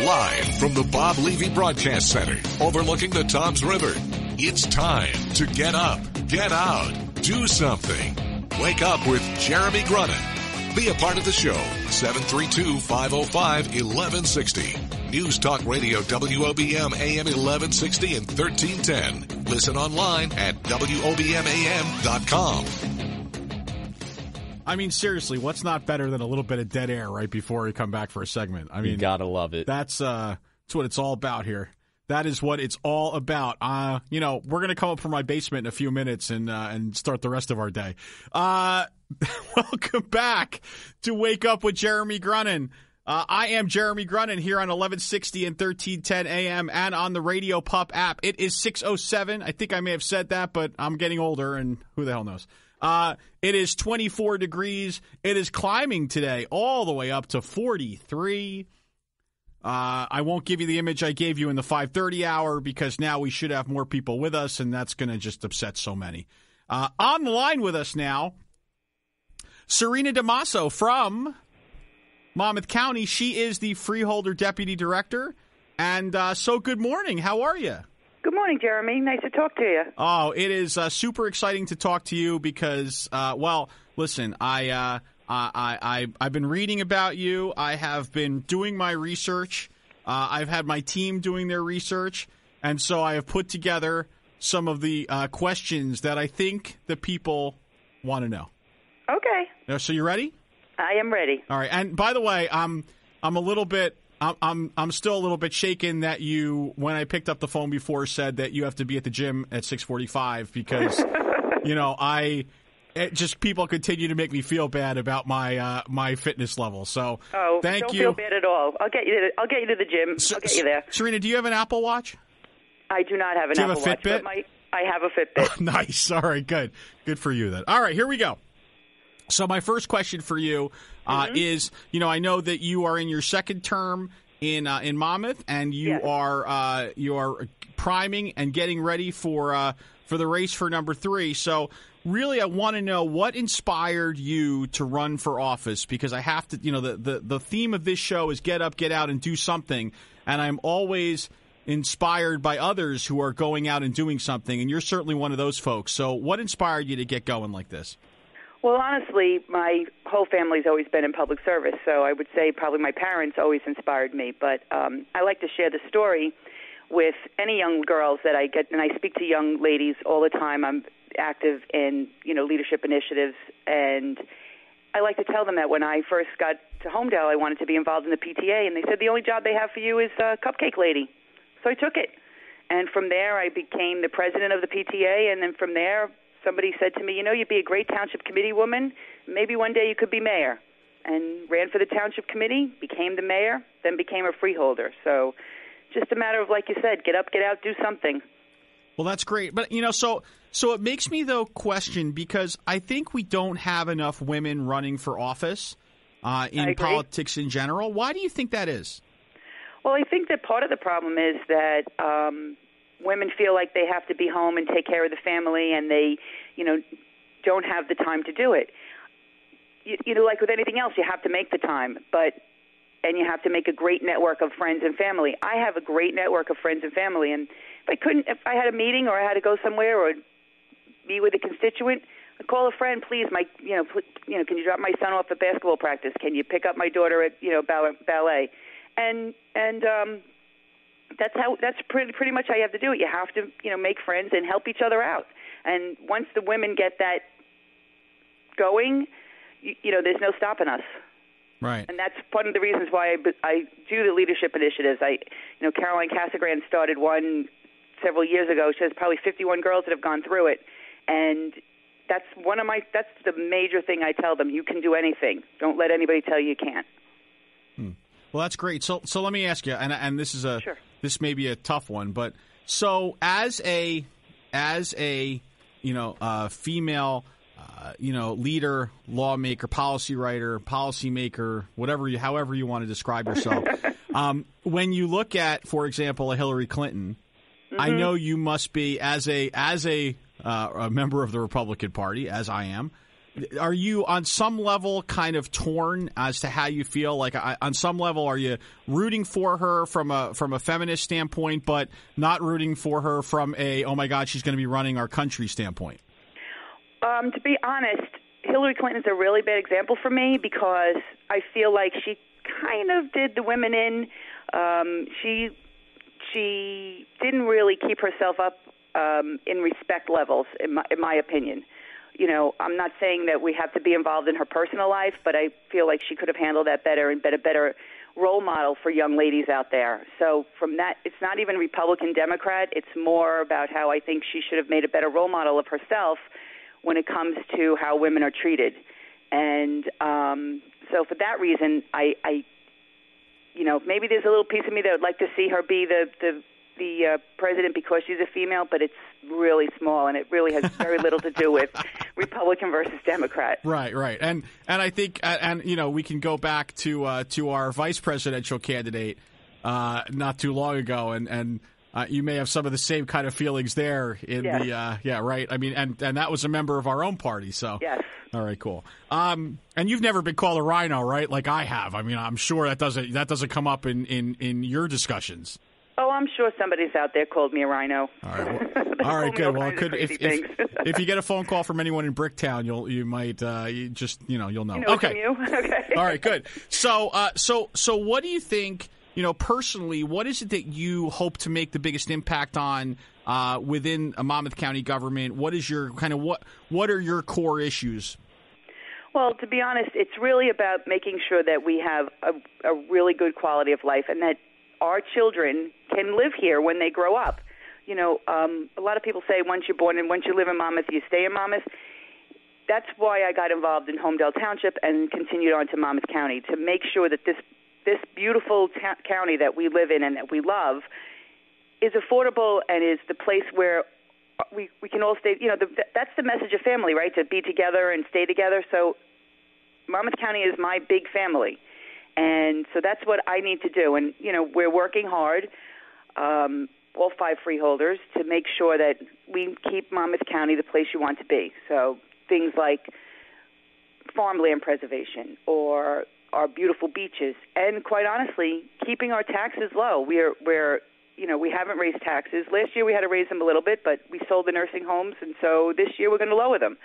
Live from the Bob Levy Broadcast Center, overlooking the Toms River, it's time to get up, get out, do something. Wake up with Jeremy Grunin. Be a part of the show, 732-505-1160. News Talk Radio WOBM AM 1160 and 1310. Listen online at WOBMAM.com. I mean, seriously, what's not better than a little bit of dead air right before we come back for a segment? I mean, you gotta love it. That's what it's all about here. That is what it's all about. We're going to come up from my basement in a few minutes and start the rest of our day. Welcome back to Wake Up with Jeremy Grunin. I am Jeremy Grunin here on 1160 and 1310 AM and on the Radio Pup app. It is 6:07. I think I may have said that, but I'm getting older, and who the hell knows? It is 24 degrees. It is climbing today all the way up to 43. I won't give you the image I gave you in the 5:30 hour because now we should have more people with us, and that's going to just upset so many. On the line with us now, Serena DiMaso from Monmouth County. She is the Freeholder Deputy Director. And so good morning. How are you? Good morning, Jeremy. Nice to talk to you. Oh, it is super exciting to talk to you because, listen, I've been reading about you. I have been doing my research. I've had my team doing their research, and so I have put together some of the questions that I think the people want to know. Okay. So you ready? I am ready. All right. And by the way, I'm a little bit. I'm still a little bit shaken that you, when I picked up the phone before, said that you have to be at the gym at 6:45 because, people continue to make me feel bad about my fitness level. So thank you. Don't feel bad at all. I'll get you to the gym. I'll get you there. Serena, do you have an Apple Watch? I do not have an Apple Watch. Do you have a Fitbit? I have a Fitbit. Oh, nice. All right, good. Good for you then. All right, here we go. So my first question for you is, I know that you are in your second term in Monmouth, and you are priming and getting ready for the race for number 3. So really, I want to know what inspired you to run for office, because I have to. The theme of this show is get up, get out, and do something, and I'm always inspired by others who are going out and doing something, and you're certainly one of those folks. So what inspired you to get going like this? Well, honestly, my whole family's always been in public service, so I would say probably my parents always inspired me. But I like to share the story with any young girls that I get, and I speak to young ladies all the time. I'm active in, leadership initiatives, and I like to tell them that when I first got to Homedale, I wanted to be involved in the PTA, and they said the only job they have for you is cupcake lady. So I took it. And from there, I became the president of the PTA, and then from there, somebody said to me, you'd be a great township committee woman. Maybe one day you could be mayor. And ran for the township committee, became the mayor, then became a freeholder. So just a matter of, like you said, get up, get out, do something. Well, that's great. But, so it makes me, though, question, because I think we don't have enough women running for office in politics in general. Why do you think that is? Well, I think that part of the problem is that women feel like they have to be home and take care of the family, and they, don't have the time to do it. Like with anything else, you have to make the time, and you have to make a great network of friends and family. I have a great network of friends and family, and if I had a meeting or I had to go somewhere or be with a constituent, I'd call a friend, please, can you drop my son off at basketball practice? Can you pick up my daughter at, ballet? And that's pretty much how you have to do it. You have to, make friends and help each other out. And once the women get that going, there's no stopping us. Right. And that's one of the reasons why I do the leadership initiatives. Caroline Casagran started one several years ago. She has probably 51 girls that have gone through it. And that's that's the major thing I tell them. You can do anything. Don't let anybody tell you can't. Well, that's great. So let me ask you, and this is Sure. This may be a tough one, but so as a female leader, lawmaker, policy writer, policymaker, however you want to describe yourself, when you look at, for example, a Hillary Clinton, I know you must be as a member of the Republican Party, as I am. are you on some level kind of torn as to how you feel? Like on some level, are you rooting for her from a feminist standpoint, but not rooting for her from a, oh my God, she's going to be running our country standpoint? To be honest, Hillary Clinton's a really bad example for me because I feel like she kind of did the women in. She didn't really keep herself up in respect levels, in my opinion. You know, I'm not saying that we have to be involved in her personal life, but I feel like she could have handled that better and been a better role model for young ladies out there. So from that, it's not even Republican, Democrat. It's more about how I think she should have made a better role model of herself when it comes to how women are treated. And so for that reason, I you know, maybe there's a little piece of me that would like to see her be the president because she's a female, but it's really small, and it really has very little to do with Republican versus Democrat. Right. And I think, and you know, we can go back to our vice presidential candidate not too long ago, and you may have some of the same kind of feelings there in the right. I mean, and that was a member of our own party, so yes. All right, cool. And you've never been called a rhino, right? Like I have. I mean, I'm sure that doesn't come up in your discussions. Oh, I'm sure somebody's out there called me a rhino. All right, all right, good. Well, it could if you get a phone call from anyone in Bricktown, you might you'll know. Okay. Okay. All right, good. So what do you think? You know, personally, what is it that you hope to make the biggest impact on within a Monmouth County government? What is your what are your core issues? Well, to be honest, it's really about making sure that we have a really good quality of life and that our children can live here when they grow up. You know, a lot of people say once you're born and once you live in Monmouth, you stay in Monmouth. That's why I got involved in Homedale Township and continued on to Monmouth County to make sure that this beautiful county that we live in and that we love is affordable and is the place where we can all stay. You know, that's the message of family, right? To be together and stay together. So Monmouth County is my big family. And so that's what I need to do. And, you know, we're working hard, all 5 freeholders, to make sure that we keep Monmouth County the place you want to be. So things like farmland preservation or our beautiful beaches, and quite honestly, keeping our taxes low. We're we haven't raised taxes. Last year we had to raise them a little bit, but we sold the nursing homes, and so this year we're going to lower them,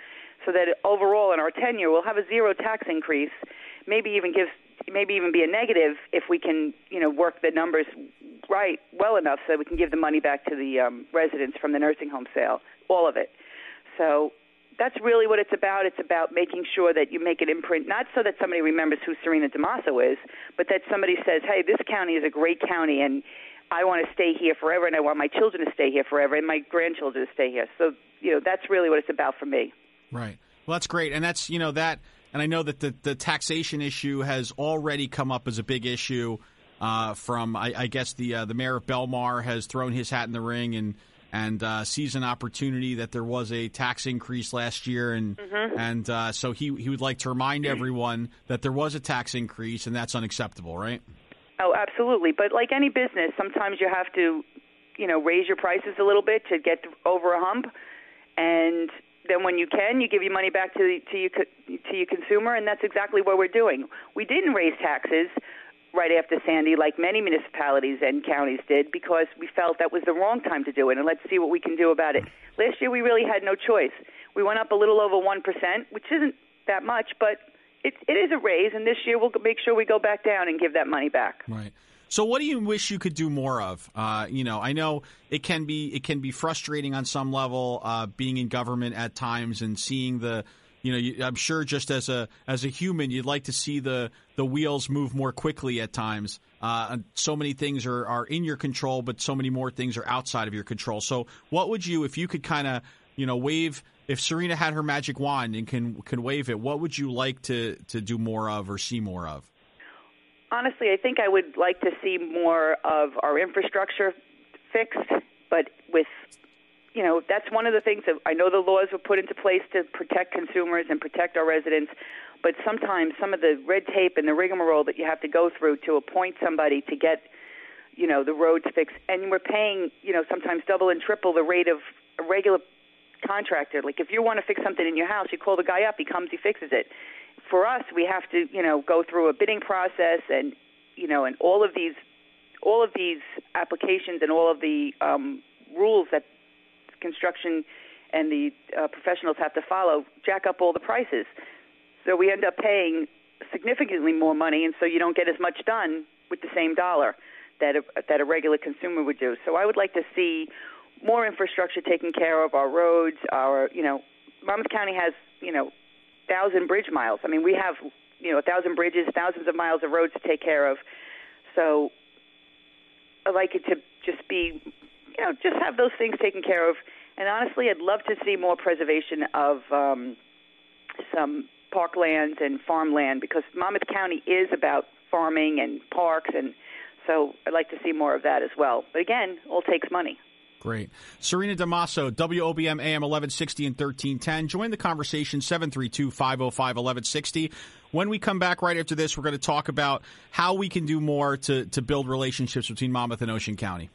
so that overall in our tenure we'll have a 0 tax increase. Maybe even be a negative if we can work the numbers right well enough so that we can give the money back to the residents from the nursing home sale, all of it. So that's really what it's about. It's about making sure that you make an imprint, not so that somebody remembers who Serena DiMaso is, but that somebody says, hey, this county is a great county, and I want to stay here forever, and I want my children to stay here forever, and my grandchildren to stay here. So, that's really what it's about for me. Right. Well, that's great. And that's, that, and I know that the taxation issue has already come up as a big issue from, I guess, the mayor of Belmar has thrown his hat in the ring and sees an opportunity that there was a tax increase last year, and so he would like to remind everyone that there was a tax increase, and that's unacceptable, right? Oh, absolutely. But like any business, sometimes you have to, raise your prices a little bit to get over a hump, and then when you can, you give your money back to your consumer, and that's exactly what we're doing. We didn't raise taxes right after Sandy, like many municipalities and counties did, because we felt that was the wrong time to do it, and let's see what we can do about it. Last year, we really had no choice. We went up a little over 1%, which isn't that much, but it is a raise, and this year we'll make sure we go back down and give that money back. Right. So what do you wish you could do more of? I know it can be frustrating on some level being in government at times and seeing the I'm sure just as a human, you'd like to see the wheels move more quickly at times. So many things are in your control, but so many more things are outside of your control. So what would you, if you could kind of, wave, if Serena had her magic wand and can wave it, what would you like to do more of or see more of? Honestly, I think I would like to see more of our infrastructure fixed, but with that's one of the things that I know the laws were put into place to protect consumers and protect our residents, but sometimes some of the red tape and the rigmarole that you have to go through to appoint somebody to get, the roads fixed, and we're paying, sometimes double and triple the rate of a regular contractor. Like if you want to fix something in your house, you call the guy up, he comes, he fixes it. For us, we have to, go through a bidding process and, and all of these applications and all of the rules that construction and the professionals have to follow jack up all the prices. So we end up paying significantly more money, and so you don't get as much done with the same dollar that a regular consumer would do. So I would like to see more infrastructure taken care of, our roads, Monmouth County has, 1,000 bridge miles. I mean, we have, 1,000 bridges, thousands of miles of roads to take care of. So I'd like it to just be, just have those things taken care of. And honestly, I'd love to see more preservation of some parklands and farmland, because Monmouth County is about farming and parks, and so I'd like to see more of that as well. But again, all takes money. Great. Serena DiMaso, WOBM AM 1160 and 1310. Join the conversation, 732-505-1160. When we come back right after this, we're going to talk about how we can do more to build relationships between Monmouth and Ocean County.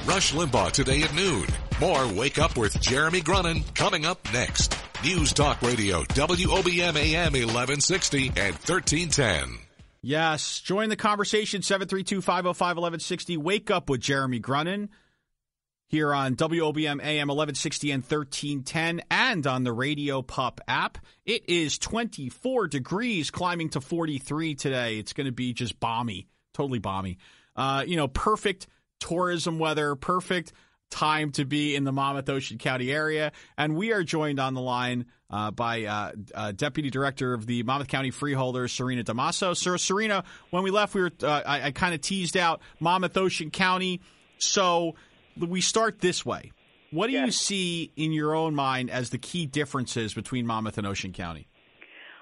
Rush Limbaugh today at noon. More Wake Up with Jeremy Grunin coming up next. News Talk Radio, WOBM AM 1160 and 1310. Yes, join the conversation, 732-505-1160. Wake Up with Jeremy Grunin here on WOBM AM 1160 and 1310 and on the Radio Pup app. It is 24 degrees, climbing to 43 today. It's going to be just balmy, totally balmy. Perfect tourism weather, perfect time to be in the Monmouth Ocean County area. And we are joined on the line by Deputy Director of the Monmouth County Freeholder, Serena DiMaso. Sir, Serena, when we left, I kind of teased out Monmouth Ocean County. So we start this way. What do you see in your own mind as the key differences between Monmouth and Ocean County?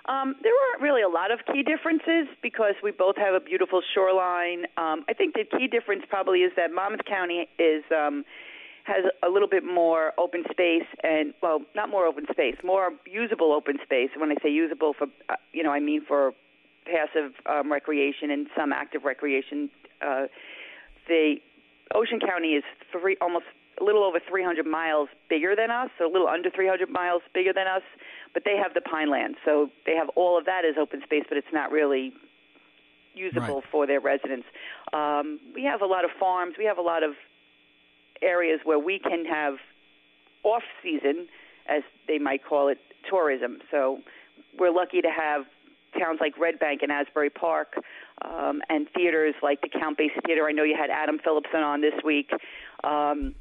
There aren't really a lot of key differences because we both have a beautiful shoreline. I think the key difference probably is that Monmouth County has a little bit more open space and, well, not more open space, more usable open space. When I say usable, I mean for passive recreation and some active recreation. The Ocean County is almost a little over 300 miles bigger than us, so a little under 300 miles bigger than us, but they have the Pineland, so they have all of that as open space, but it's not really usable for their residents. We have a lot of farms. We have a lot of areas where we can have off-season, as they might call it, tourism. So we're lucky to have towns like Red Bank and Asbury Park, and theaters like the Count-Basie Theater. I know you had Adam Phillipson on this week, and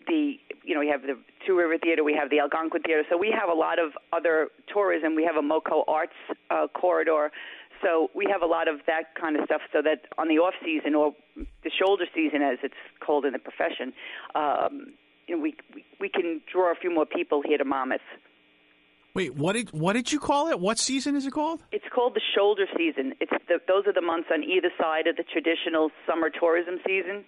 we have the Two River Theater, we have the Algonquin Theater. So we have a lot of other tourism. We have a MoCo Arts corridor. So we have a lot of that kind of stuff, so that on the off-season, or the shoulder season as it's called in the profession, we can draw a few more people here to Monmouth. Wait, what did you call it? What season is it called? It's called the shoulder season. Those are the months on either side of the traditional summer tourism season.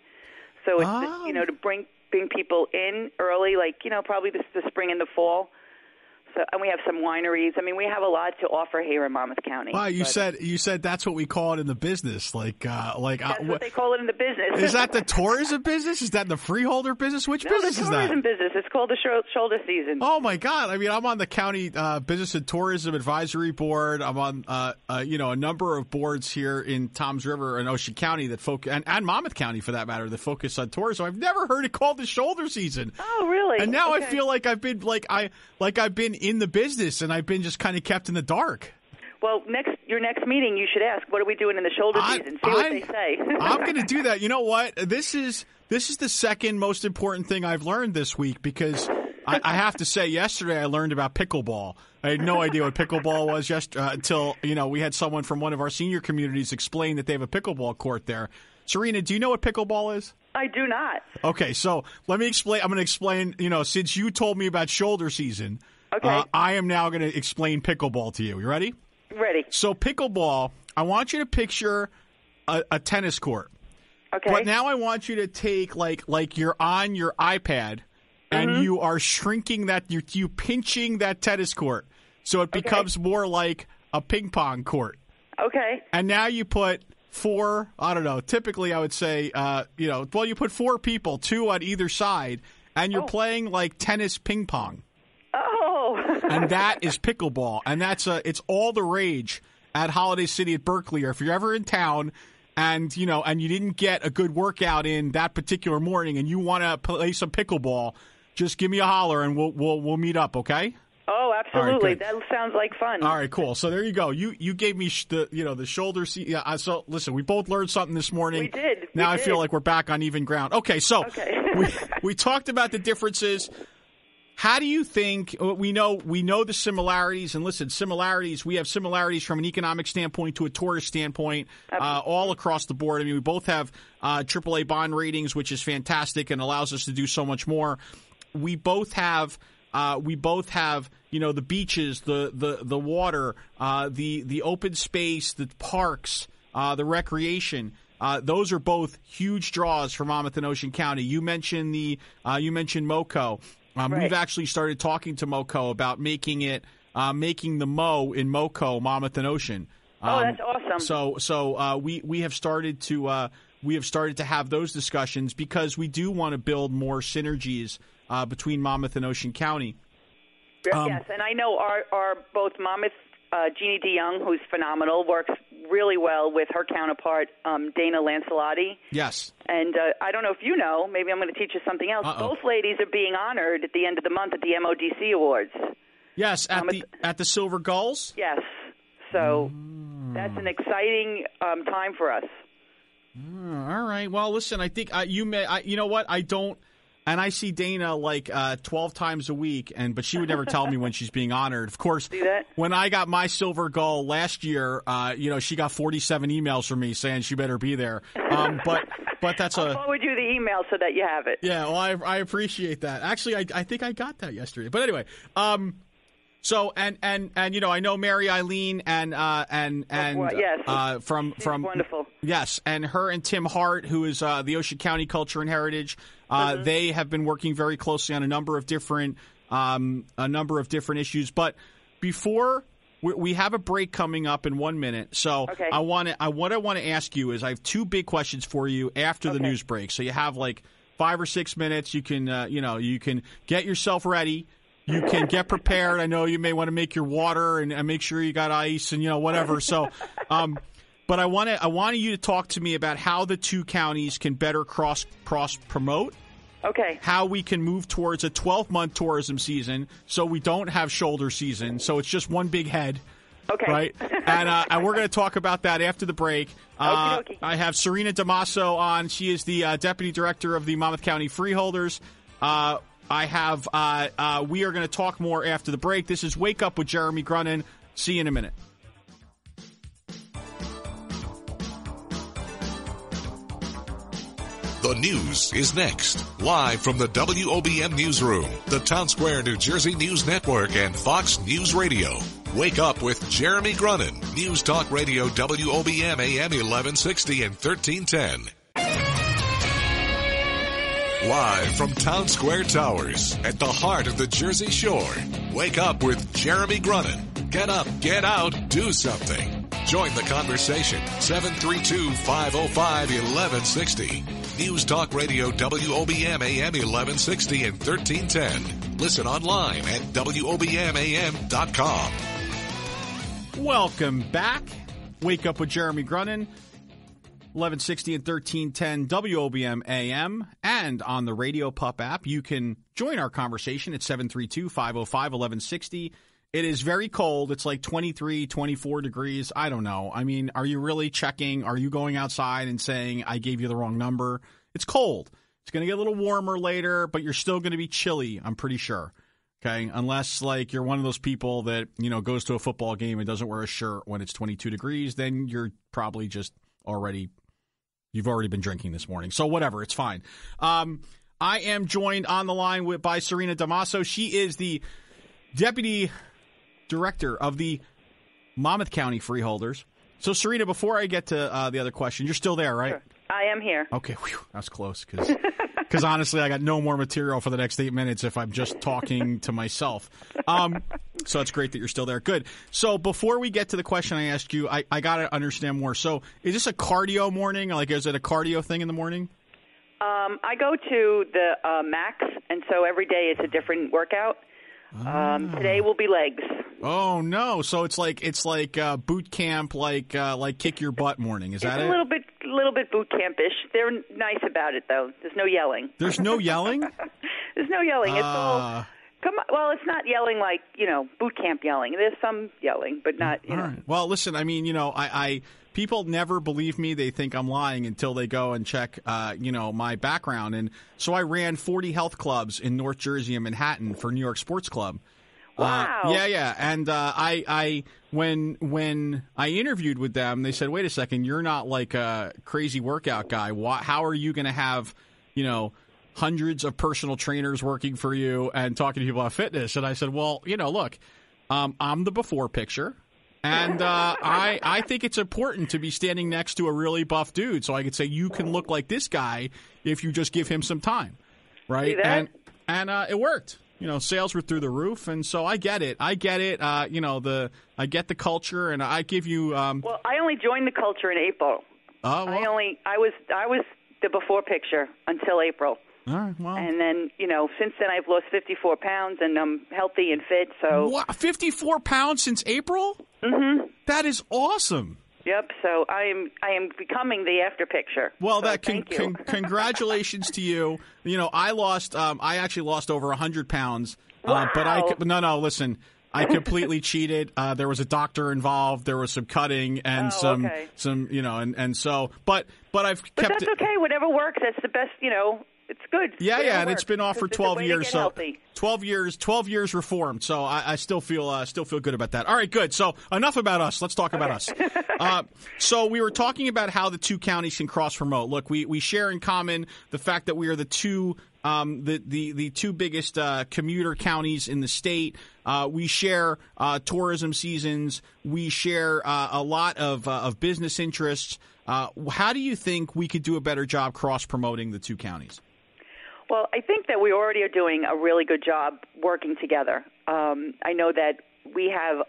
So it's to bring people in early, like probably the spring and the fall. So, and we have some wineries. I mean, we have a lot to offer here in Monmouth County. Wow, you said that's what we call it in the business. That's what they call it in the business. Is that the tourism business? Is that the freeholder business? Which business is that? No, the tourism business. It's called the shoulder season. Oh my God! I mean, I'm on the county business and tourism advisory board. I'm on a number of boards here in Toms River and Ocean County that focus, and Monmouth County for that matter, that focus on tourism. I've never heard it called the shoulder season. Oh, really? And now I feel like I've been I've been in the business, and I've been just kind of kept in the dark. Well, your next meeting, you should ask, what are we doing in the shoulder season? See what they say. I'm going to do that. You know what? This is the second most important thing I've learned this week, because I have to say, yesterday I learned about pickleball. I had no idea what pickleball was until we had someone from one of our senior communities explain that they have a pickleball court there. Serena, do you know what pickleball is? I do not. Okay, so let me explain. I'm going to explain, since you told me about shoulder season, okay. I am now going to explain pickleball to you. You ready? Ready. So pickleball, I want you to picture a tennis court. Okay. But now I want you to take like you're on your iPad and you are shrinking that, you pinching that tennis court so it becomes more like a ping pong court. Okay. And now you put 4, I don't know, typically I would say, you put 4 people, 2 on either side, and you're playing like tennis ping pong. Oh. And that is pickleball. And it's all the rage at Holiday City at Berkeley. Or if you're ever in town and you didn't get a good workout in that particular morning and you want to play some pickleball, just give me a holler and we'll meet up, okay? Oh, absolutely. Right, that sounds like fun. All right, cool. So there you go. You gave me the shoulder seat. Yeah. So listen, we both learned something this morning. We did. Now I feel like we're back on even ground. Okay, so we talked about the differences. How do you think we know the similarities? And listen, we have similarities from an economic standpoint to a tourist standpoint, all across the board. I mean, we both have AAA bond ratings, which is fantastic and allows us to do so much more. We both have the beaches, the water, the open space, the parks, the recreation. Those are both huge draws for Monmouth and Ocean County. You mentioned MoCo. Right. We've actually started talking to MoCo about making the Mo in MoCo, Monmouth and Ocean. That's awesome. So we have started to have those discussions because we do want to build more synergies between Monmouth and Ocean County. Yes, and I know our both Monmouth, Jeannie DeYoung, who's phenomenal, works really well with her counterpart, Dana Lancelotti. Yes. And I don't know if you know, maybe I'm going to teach you something else. Both ladies are being honored at the end of the month at the MODC Awards. Yes, at the Silver Gulls? Yes. So that's an exciting time for us. All right. Well, listen, I think you know what? I don't. And I see Dana like 12 times a week, but she would never tell me when she's being honored. Of course, when I got my Silver Gull last year, she got 47 emails from me saying she better be there. But that's I'll forward you the email so that you have it. Yeah, well, I appreciate that. Actually, I think I got that yesterday. But anyway, so and I know Mary Eileen and yes, from wonderful. Yes, and her and Tim Hart, who is the Ocean County Culture and Heritage. They have been working very closely on a number of different issues. But before we have a break coming up in 1 minute, so okay. what I want to ask you is I have 2 big questions for you after the news break. So you have like 5 or 6 minutes. You can you can get yourself ready. You can get prepared. I know you may want to make your water and make sure you got ice and whatever. So. But I wanted you to talk to me about how the 2 counties can better cross promote. Okay. How we can move towards a 12-month tourism season so we don't have shoulder season. So it's just one big head. Okay. Right? And we're going to talk about that after the break. Okey-dokey. I have Serena DiMaso on. She is the Deputy Director of the Monmouth County Freeholders. We are going to talk more after the break. This is Wake Up with Jeremy Grunin. See you in a minute. The news is next. Live from the WOBM Newsroom, the Town Square, New Jersey News Network, and Fox News Radio. Wake up with Jeremy Grunin. News Talk Radio WOBM AM 1160 and 1310. Live from Town Square Towers at the heart of the Jersey Shore. Wake up with Jeremy Grunin. Get up, get out, do something. Join the conversation. 732-505-1160. News Talk Radio WOBM AM 1160 and 1310. Listen online at WOBMAM.com. Welcome back. Wake Up with Jeremy Grunin. 1160 and 1310 WOBM AM and on the Radio Pup app. You can join our conversation at 732-505-1160. It is very cold. It's like 23, 24 degrees. I don't know. I mean, are you really checking? Are you going outside and saying, I gave you the wrong number? It's cold. It's going to get a little warmer later, but you're still going to be chilly, I'm pretty sure. Okay? Unless, like, you're one of those people that, goes to a football game and doesn't wear a shirt when it's 22 degrees, then you're probably just you've already been drinking this morning. So whatever, it's fine. I am joined on the line by Serena DiMaso. She is the Deputy Director of the Monmouth County Freeholders. So, Serena, before I get to the other question, you're still there, right? Sure. I am here. Okay, whew, that's close because because honestly, I got no more material for the next 8 minutes if I'm just talking to myself. So it's great that you're still there. Good. So before we get to the question I asked you, I got to understand more. So is this a cardio morning? Like, is it a cardio thing in the morning? I go to the Max, and so every day it's a different workout. Today will be legs. Oh no! So it's like boot camp, like kick your butt morning. Is that it? A little bit boot campish. They're nice about it though. There's no yelling. There's no yelling. There's no yelling. It's all come on. Well, it's not yelling like boot camp yelling. There's some yelling, but not. All right. Well, listen. I mean, I people never believe me. They think I'm lying until they go and check, my background. And so I ran 40 health clubs in North Jersey and Manhattan for New York Sports Club. Wow. Yeah. And I when I interviewed with them, they said, "Wait a second, you're not like a crazy workout guy. How are you going to have, hundreds of personal trainers working for you and talking to people about fitness?" And I said, "Well, look, I'm the before picture." And I think it's important to be standing next to a really buff dude, so I could say you can look like this guy if you just give him some time, right? See that? And it worked. Sales were through the roof, and so I get it. I get the culture, and I give you. Well, I only joined the culture in April. Oh, well. I was the before picture until April. All right, well. And then, since then I've lost 54 pounds and I'm healthy and fit. So what, 54 pounds since April? Mm-hmm. That is awesome. Yep. So I am becoming the after picture. Well, so thank you. Congratulations to you. I actually lost over 100 pounds. Wow. But no, listen. I completely cheated. There was a doctor involved. There was some cutting and some, but I've kept it. But that's okay. Whatever works. That's the best. It's good. Yeah, and it's been off for 12 years. So healthy. 12 years reformed. So I still feel good about that. All right, good. So enough about us. Let's talk about us. So we were talking about how the two counties can cross promote. Look, we share in common the fact that we are the two the two biggest commuter counties in the state. We share tourism seasons. We share a lot of business interests. How do you think we could do a better job cross promoting the two counties? Well, I think that we already are doing a really good job working together. I know that we have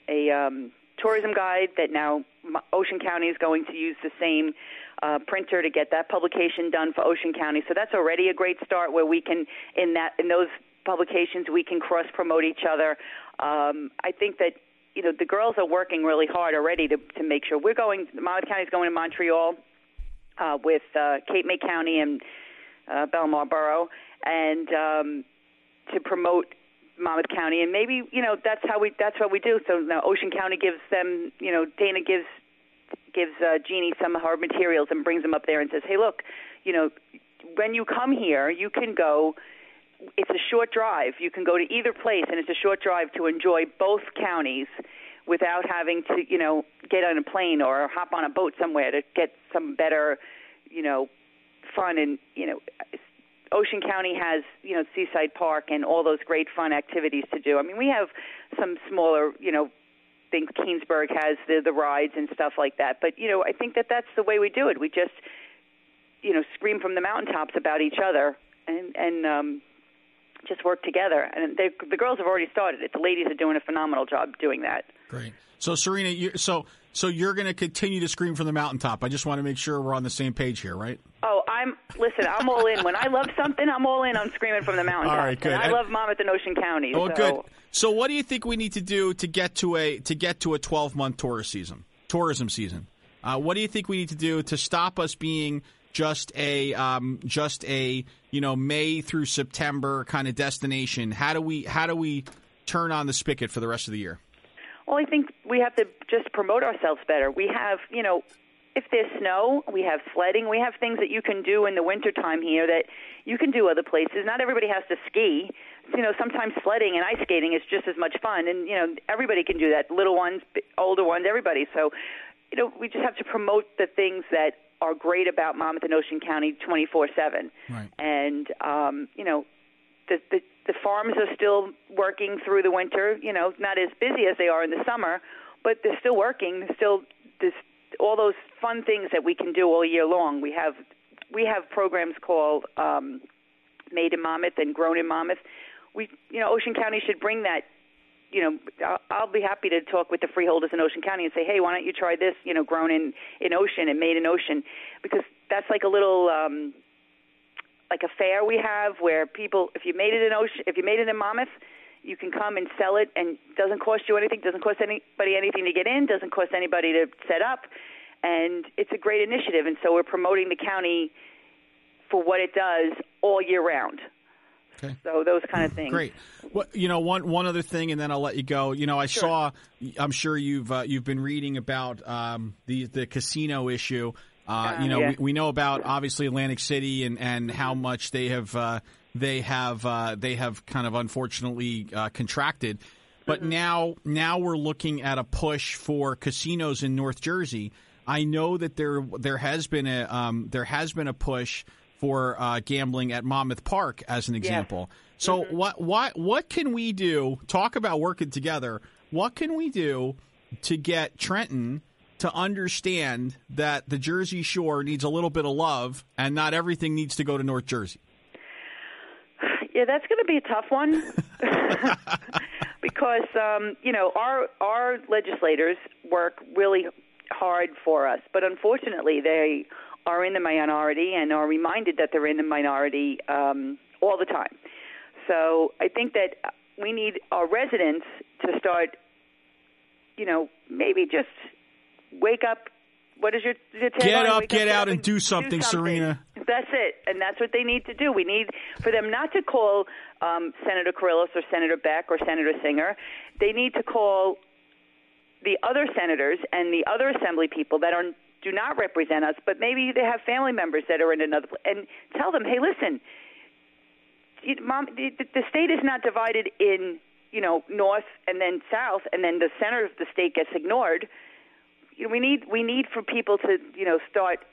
a tourism guide that now Ocean County is going to use the same printer to get that publication done for Ocean County. So that's already a great start where we can, in those publications, we can cross-promote each other. I think that, the girls are working really hard already to make sure Monmouth County is going to Montreal with Cape May County and Belmar Borough, and to promote Monmouth County, and maybe that's what we do. So now Ocean County gives them, Dana gives Jeannie some of her materials and brings them up there and says, "Hey, look, when you come here, you can go. It's a short drive. You can go to either place, and it's a short drive to enjoy both counties without having to, get on a plane or hop on a boat somewhere to get some better, fun and Ocean County has, Seaside Park and all those great fun activities to do. I mean, we have some smaller, things. Keensburg has the rides and stuff like that. But, I think that's the way we do it. We just, scream from the mountaintops about each other and just work together. And the girls have already started it. The ladies are doing a phenomenal job doing that. Great. So, Serena, so you're going to continue to scream from the mountaintop. I just want to make sure we're on the same page here, right? Oh, I'm all in. When I love something, I'm all in on screaming from the mountaintop. All right, good. And I love Monmouth and Ocean County. Oh, good. So what do you think we need to do to get to a 12-month tourism season? What do you think we need to do to stop us being just a May through September kind of destination? How do we turn on the spigot for the rest of the year? Well, I think we have to just promote ourselves better. We have, if there's snow, we have sledding. We have things that you can do in the wintertime here that you can do other places. Not everybody has to ski. Sometimes sledding and ice skating is just as much fun. And, everybody can do that, little ones, older ones, everybody. So, we just have to promote the things that are great about Monmouth and Ocean County 24/7. Right. And, the farms are still working through the winter, not as busy as they are in the summer, but they're still working. There's all those fun things that we can do all year long. We have we have programs called Made in Monmouth and Grown in Monmouth. Ocean County should bring that. I'll be happy to talk with the freeholders in Ocean County and say, hey, why don't you try this, grown in Ocean and made in Ocean, because that's like a little like a fair we have where people, if you made it in Monmouth, you can come and sell it, and it doesn't cost you anything, doesn't cost anybody anything to get in, doesn't cost anybody to set up, and it's a great initiative. And so we're promoting the county for what it does all year round. Okay. So those kind of things. Great. Well, one other thing, and then I'll let you go. I saw. I'm sure you've been reading about the casino issue. We know about obviously Atlantic City and how much they have kind of unfortunately contracted. But now we're looking at a push for casinos in North Jersey. I know that there has been a push for gambling at Monmouth Park, as an example. Yes. So what can we do? Talk about working together. What can we do to get Trenton to understand that the Jersey Shore needs a little bit of love and not everything needs to go to North Jersey? Yeah, that's going to be a tough one because our legislators work really hard for us, but unfortunately they are in the minority and are reminded that they're in the minority all the time. So I think that we need our residents to start, maybe just wake up. What is your get up, get out, and do something, Serena. That's it, and that's what they need to do. We need for them not to call Senator Carrillos or Senator Beck or Senator Singer. They need to call the other senators and the other assembly people that do not represent us, but maybe they have family members that are in another, and tell them, hey, listen, Mom, the state is not divided in, north and then south, and then the center of the state gets ignored. We need for people to, start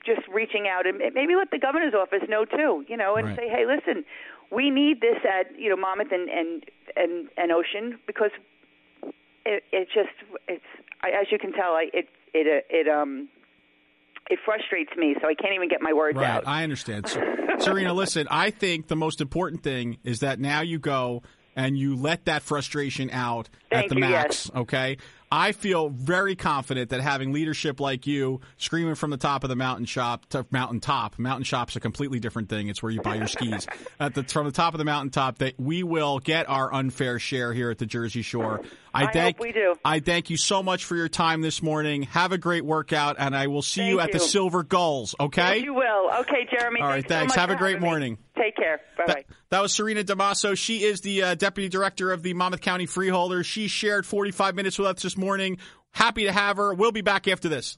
just reaching out and maybe let the governor's office know too, and right. Say, hey, listen, we need this at, Monmouth and Ocean, because it's as you can tell, it frustrates me, so I can't even get my words out. Right, I understand. Serena, listen, I think the most important thing is that now you go and you let that frustration out at the max, okay? I feel very confident that having leadership like you screaming from the top of the mountaintop to mountaintop. Mountaintop's a completely different thing. It's where you buy your skis. From the top of the mountaintop, that we will get our unfair share here at the Jersey Shore. I hope we do. I thank you so much for your time this morning. Have a great workout, and I will see you at the Silver Gulls, okay? Yes, you will. Okay, Jeremy. All right, thanks. So have a great morning. Take care. Bye-bye. That was Serena DiMaso. She is the Deputy Director of the Monmouth County Freeholder. She shared 45 minutes with us this morning. Happy to have her. We'll be back after this.